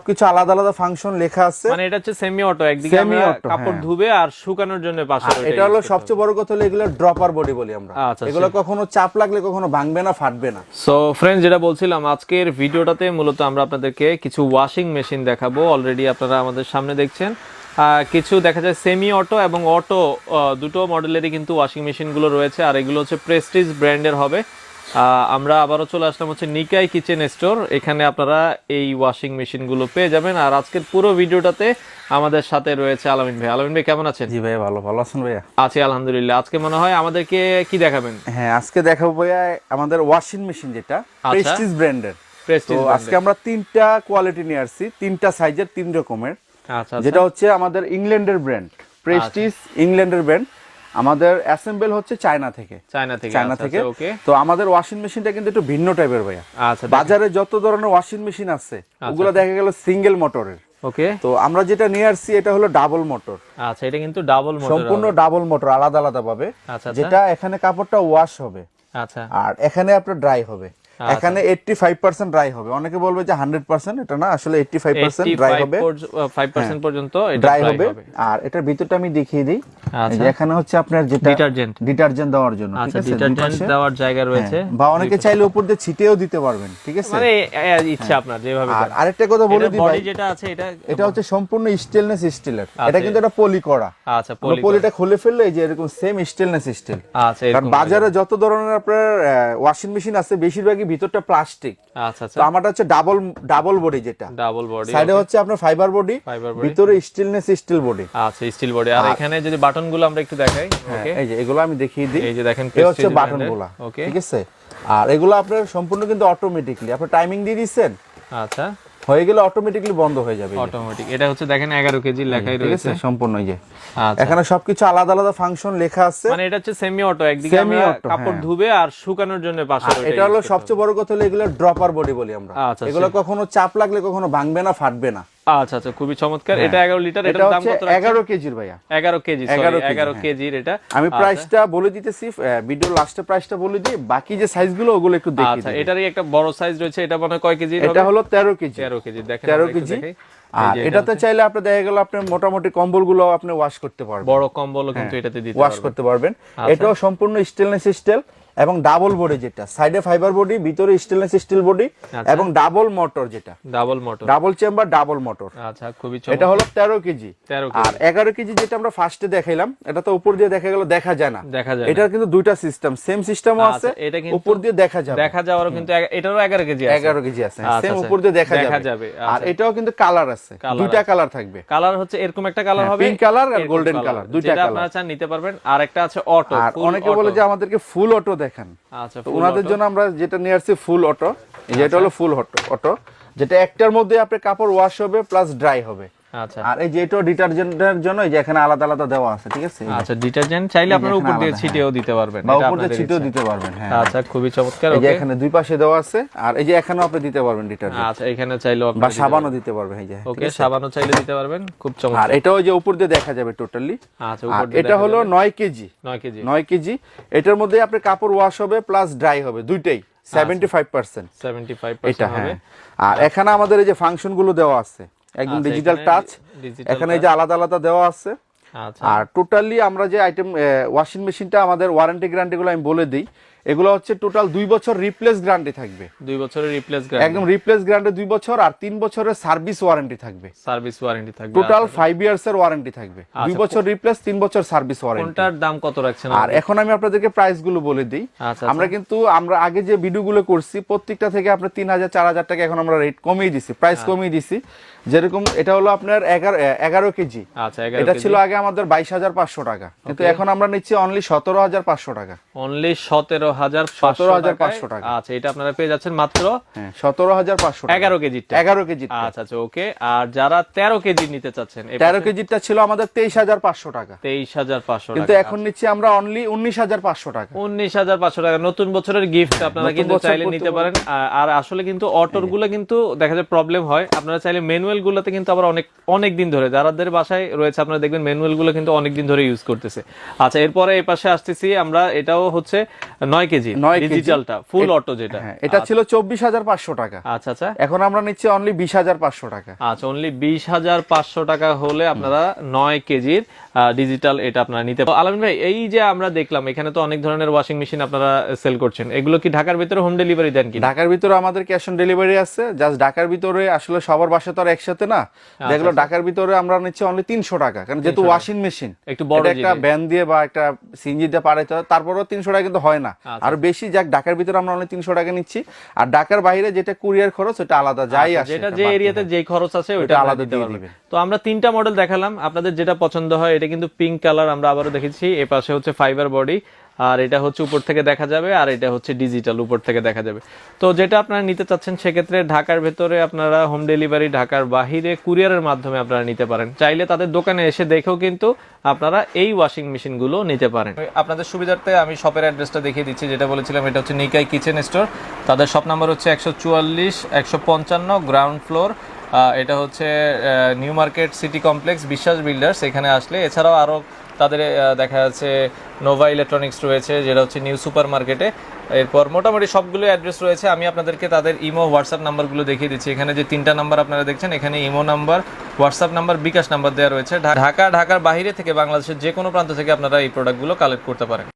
সবকিছু আলাদা আলাদা ফাংশন লেখা আছে। মানে এটা হচ্ছে সেমি অটো, একদিকে আমরা কাপড় ধুবে আর শুকানোর জন্য পাশে এটা হলো সবচেয়ে বড় কথা হলো এগুলো ড্রপার বডি বলি আমরা। এগুলো কখনো চাপ লাগলে কখনো ভাঙবে না, ফাটবে না। সো ফ্রেন্ডস, যেটা বলছিলাম, আজকের ভিডিওটাতে মূলত আমরা আপনাদেরকে কিছু ওয়াশিং মেশিন দেখাবো। অলরেডি আপনারা আমাদের সামনে দেখছেন কিছু দেখা যায় সেমি অটো এবং অটো দুটো মডেলেরই কিন্তু ওয়াশিং মেশিনগুলো রয়েছে। আর এগুলো হচ্ছে প্রেস্টিজ ব্র্যান্ডের হবে। আমরা আবারও চলে আসলাম হচ্ছে নিকাই কিচেন স্টোর। এখানে আপনারা এই ওয়াশিং মেশিনগুলো পেয়ে যাবেন। আর আজকের পুরো ভিডিওটাতে আমাদের সাথে রয়েছে আলামিন ভাই। আলামিন ভাই কেমন আছেন? জি ভাই, ভালো আছেন ভাইয়া? আছি আলহামদুলিল্লাহ। আজকে মনে হয় আমাদেরকে কি দেখাবেন? হ্যাঁ, আজকে দেখাবো ভাইয়া আমাদের ওয়াশিং মেশিন, যেটা প্রেস্টিজ ব্র্যান্ডের। তো আজকে আমরা তিনটা কোয়ালিটি নিয়ে আসছি, তিনটা সাইজের, তিন রকমের। যেটা হচ্ছে আমাদের ইংল্যান্ডের ব্র্যান্ড, প্রেস্টিজ ইংল্যান্ডের ব্র্যান্ড। আমাদের অ্যাসেম্বল হচ্ছে চায়না থেকে। তো আমাদের ওয়াশিং মেশিনটা কিন্তু একটু ভিন্ন টাইপের ভাইয়া। বাজারে যত ধরনের ওয়াশিং মেশিন আছে ওগুলো দেখা গেল সিঙ্গেল মোটরের। ওকে, তো আমরা যেটা নিয়ে আসছি এটা হলো ডাবল মোটর। আচ্ছা, এটা কিন্তু ডাবল মোটর, সম্পূর্ণ ডাবল মোটর, আলাদা আলাদা ভাবে। যেটা এখানে কাপড়টা ওয়াশ হবে, আচ্ছা, আর এখানে আপনার ড্রাই হবে। এখানে 85% ড্রাই হবে। অনেকে বলবে যে 100%, এটা না, আসলে 85% ড্রাই হবে, 5% পর্যন্ত এটা ড্রাই হবে। আর এটার ভিতরটা আমি দেখিয়ে দিই। এই যে এখানে হচ্ছে আপনার যেটা ডিটারজেন্ট দেওয়ার জন্য, ঠিক আছে, ডিটারজেন্ট দেওয়ার জায়গা রয়েছে। বা অনেকে চাইলে উপর দিয়ে ছিটিয়েও দিতে পারবেন, ঠিক আছে, মানে ইচ্ছা আপনার যেভাবে। আর আরেকটা কথা বলে দিই ভাই, যেটা আছে এটা হচ্ছে সম্পূর্ণ স্টেনলেস স্টিলের। এটা কিন্তু এটা পলি করা। আচ্ছা, পলিটা খুলে ফেললে এই যে এরকম সেম স্টেনলেস স্টিল। আচ্ছা, কারণ বাজারে যত ধরনের আপনার ওয়াশিং মেশিন আছে বেশিরভাগই ভিতরটা প্লাস্টিক। আচ্ছা, তো আমারটা হচ্ছে ডাবল বডি, যেটা ডাবল বডি, সাইডে হচ্ছে আপনার ফাইবার বডি, ভিতরে স্টেনলেস স্টিল বডি। আচ্ছা, স্টিল বডি। আর এখানে যদি বাটনগুলো আমরা একটু দেখাই, ওকে, এই যে এগুলো আমি দেখিয়ে দিই। এই যে দেখেন, এই হচ্ছে বাটনগুলো, ঠিক আছে। আর এগুলো আপনার সম্পূর্ণ কিন্তু অটোমেটিক্যালি, আপনি টাইমিং দিয়ে দিচ্ছেন, আচ্ছা, হয়ে গেলে অটোমেটিক্যালি বন্ধ হয়ে যাবে, অটোমেটিক। এটা হচ্ছে দেখেন 11 কেজি লেখাই রয়েছে সম্পূর্ণ। এই যে এখানে সবকিছু আলাদা আলাদা ফাংশন লেখা আছে। মানে এটা হচ্ছে সেমি অটো, একদিকে আমরা কাপড় ধুবে আর শুকানোর জন্য পাশে। এটা হলো সবচেয়ে বড় কথা হলো এগুলো ড্রপার বডি বলি আমরা। এগুলো কখনো চাপ লাগলে কখনো ভাঙবে না, ফাটবে না। আচ্ছা আচ্ছা, খুবই চমৎকার। এটা 11 লিটার, এটার দাম কত? 11 কেজির ভাইয়া। 11 কেজি, সরি 11 কেজির এটা। আমি প্রাইসটা বলে দিতেছি, ভিডিও লাস্টে প্রাইসটা বলে দিই, বাকি যে সাইজগুলো ওগুলো একটু দেখিয়ে দিই। আচ্ছা, এটারই একটা বড় সাইজ রয়েছে। এটা মনে কয় কেজি? এটা হলো 13 কেজি। 13 কেজি, দেখেন 13 কেজি। আর এটাতে চাইলে আপনি দেখা গেল আপনি মোটামুটি কম্বলগুলো আপনি ওয়াশ করতে পারবেন, বড় কম্বলও কিন্তু এটাতে দিতে ওয়াশ করতে পারবেন। এটাও সম্পূর্ণ স্টেনলেস স্টিল এবং ডাবল বডি, যেটা সাইডে ফাইবার বডি, ভিতরে স্টেনলেস স্টিল বডি, এবং ডাবল মোটর, যেটা ডাবল চেম্বার ডাবল মোটর। আচ্ছা, খুবই চমৎকার। এটা হলো 13 কেজি। আর 11 কেজি যেটা আমরা ফার্স্টে দেখাইলাম, এটা তো উপর দিয়ে দেখা গেল দেখা যায় না, এটার কিন্তু দুইটা সিস্টেম, সেম সিস্টেমও আছে, উপর দিয়ে দেখা যাবে, দেখা যাওয়ারও কিন্তু এটারও 11 কেজি আছে, 11 কেজি আছে, সেম উপর দিয়ে দেখা যাবে। আর এটাও কিন্তু কালার আছে, দুইটা কালার থাকবে। কালার হচ্ছে এরকম একটা কালার হবে, পিঙ্ক কালার আর গোল্ডেন কালার, দুইটা কালার আপনারা চান নিতে পারবেন। আর একটা আছে অটো। আর অনেকে বলে যে আমাদেরকে ফুল অটো দেখান। আচ্ছা, তো ওনাদের জন্য আমরা যেটা নিয়ে আসছি ফুল অটো। যেটা হলো ফুল অটো, যেটা একটার মধ্যে আপনার কাপড় ওয়াশ হবে প্লাস ড্রাই হবে। আচ্ছা, আর এই যে এটা ডিটারজেন্টের জন্য, এই যে এখানে আলাদা আলাদা দেওয়া আছে, ঠিক আছে। আচ্ছা, ডিটারজেন্ট চাইলে আপনারা উপর দিয়ে ছিটিয়েও দিতে পারবেন, বা উপর দিয়ে ছিটিয়েও দিতে পারবেন। হ্যাঁ, আচ্ছা, খুবই চমৎকার। এই যে এখানে দুই পাশে দেওয়া আছে, আর এই যে এখানেও আপনি দিতে পারবেন ডিটারজেন্ট। আচ্ছা, এখানে চাইলেও আপনি বা সাবানও দিতে পারবেন, এই যে ওকে, সাবানও চাইলে দিতে পারবেন, খুব চমৎকার। আর এটাও যে উপর দিয়ে দেখা যাবে টোটালি। আচ্ছা, উপর দিয়ে এটা হলো 9 কেজি। 9 কেজি। এটার মধ্যে আপনি কাপড় ওয়াশ হবে প্লাস ড্রাই হবে, দুইটাই 75%। এটা হবে। আর এখানে আমাদের এই যে ফাংশন গুলো দেওয়া আছে, একদম ডিজিটাল টাচ। এখানে এই যে আলাদা আলাদা দেওয়া আছে। আর টোটালি আমরা যে আইটেম ওয়াশিং মেশিনটা, আমাদের ওয়ারেন্টি গ্যারান্টি গুলো আমি বলে দিই। এগুলো হচ্ছে টোটাল 2 বছর রিপ্লেস গ্যারান্টি থাকবে। 2 বছরের রিপ্লেস গ্যারান্টি, একদম রিপ্লেস গ্যারান্টি 2 বছর, আর 3 বছরের সার্ভিস ওয়ারেন্টি থাকবে। টোটাল 5 ইয়ার্স এর ওয়ারেন্টি থাকবে। 2 বছর রিপ্লেস, 3 বছর সার্ভিস ওয়ারেন্টি। কোনটার দাম কত রাখছেন? আর এখন আমি আপনাদেরকে প্রাইস গুলো বলে দিই। আমরা কিন্তু আমরা আগে যে ভিডিওগুলো করছি প্রত্যেকটা থেকে আপনার 3000 4000 টাকা এখন আমরা রেট কমিয়ে দিছি, প্রাইস কমিয়ে দিছি। যেরকম এটা হলো আপনার 11 কেজি। আচ্ছা, এটা ছিল আগে আমাদের 22500 টাকা, কিন্তু এখন আমরা নিচ্ছি অনলি 17500 টাকা। অনলি 17500 টাকা। আচ্ছা, এটা আপনারা পেয়ে যাচ্ছেন মাত্র 17500 টাকা 11 কেজি। 11 কেজি। আচ্ছা আচ্ছা, ওকে। আর যারা 13 কেজি নিতে চাচ্ছেন, 13 কেজিটা ছিল আমাদের 23500 টাকা, 23500 টাকা, কিন্তু এখন নিচ্ছি আমরা অনলি 19500 টাকা। 19500 টাকা নতুন বছরের গিফট আপনারা কিন্তু চাইলে নিতে পারেন। আর আসলে কিন্তু অটোর গুলো কিন্তু দেখা যায় প্রবলেম হয়, আপনারা চাইলে ম্যানুয়াল গুলোতে কিন্তু আবার অনেক দিন ধরে, যাদের বাসায় রয়েছে আপনারা দেখবেন ম্যানুয়াল গুলো কিন্তু অনেক দিন ধরে ইউজ করতেছে। আচ্ছা, এরপরে এই পাশে আসতেছি আমরা, এটাও হচ্ছে 9 9 কেজি ডিজিটালটা ফুল অটো যেটা, এটা ছিল 24,500 টাকা। আচ্ছা আচ্ছা, এখন আমরা নিচ্ছি অনলি 20,500 টাকা। আচ্ছা, অনলি 20,500 টাকা হলে আপনারা 9 কেজির ডিজিটাল এটা আপনারা নিতে পারেন। আলামিন ভাই, এই যে আমরা দেখলাম এখানে তো অনেক ধরনের ওয়াশিং মেশিন আপনারা সেল করছেন, এগুলো কি ঢাকার ভিতরে হোম ডেলিভারি দেন কি? ঢাকার ভিতরে আমাদের ক্যাশ অন ডেলিভারি আছে, জাস্ট ঢাকার ভিতরে আসলে সবার বাসা তো আর একসাথে না, যেগুলো ঢাকার ভিতরে আমরা নিচ্ছি অনলি 300 টাকা, কারণ যেহেতু ওয়াশিং মেশিন একটু বড়, একটা ভ্যান দিয়ে বা একটা সিএনজি দিয়ে পাঠাইতে হয়, তারপরেও 300 টাকা কিন্তু হয় না, আর বেশি যাক ঢাকার ভিতরে আমরা অনলি 300 টাকা নিচ্ছি। আর ঢাকার বাইরে যেটা কুরিয়ার খরচ ওটা আলাদা, যাই আসে যেটা যে এরিয়াতে যে খরচ আছে ওটা আলাদা দিয়ে দিবেন। তো আমরা 3টা মডেল দেখালাম, আপনাদের যেটা পছন্দ হয়, এটা কিন্তু পিঙ্ক কালার আমরা আবারও দেখেছি, এই পাশে হচ্ছে ফাইবার বডি, আর এটা হচ্ছে উপর থেকে দেখা যাবে, আর এটা হচ্ছে ডিজিটাল উপর থেকে দেখা যাবে। তো যেটা আপনারা নিতে চাচ্ছেন সেক্ষেত্রে ঢাকার ভেতরে আপনারা হোম ডেলিভারি, ঢাকার বাহিরে কুরিয়ারের মাধ্যমে আপনারা নিতে পারেন। চাইলে তাদের দোকানে এসে দেখেও কিন্তু আপনারা এই ওয়াশিং মেশিনগুলো নিতে পারেন। আপনাদের সুবিধার্থে আমি শপের অ্যাড্রেসটা দেখিয়ে দিচ্ছি, যেটা বলেছিলাম এটা হচ্ছে নিকাই কিচেন স্টোর। তাদের শপ নাম্বার হচ্ছে 144 155 গ্রাউন্ড ফ্লোর। এটা হচ্ছে নিউ মার্কেট সিটি কমপ্লেক্স, বিশ্বাস বিল্ডার্স, এখানে আসলে। এছাড়াও আরও তাদের দেখা যাচ্ছে নোভা ইলেকট্রনিক্স রয়েছে, যেটা হচ্ছে নিউ সুপার মার্কেটে। এরপর মোটামুটি সবগুলো অ্যাড্রেস রয়েছে। আমি আপনাদেরকে তাদের ইমো হোয়াটসঅ্যাপ নাম্বারগুলো দেখিয়ে দিচ্ছি। এখানে যে 3টা নাম্বার আপনারা দেখছেন, এখানে ইমো নাম্বার, হোয়াটসঅ্যাপ নাম্বার, বিকাশ নাম্বার দেওয়া রয়েছে। ঢাকার বাইরে থেকে বাংলাদেশের যে কোনো প্রান্ত থেকে আপনারা এই প্রোডাক্টগুলো কালেক্ট করতে পারেন।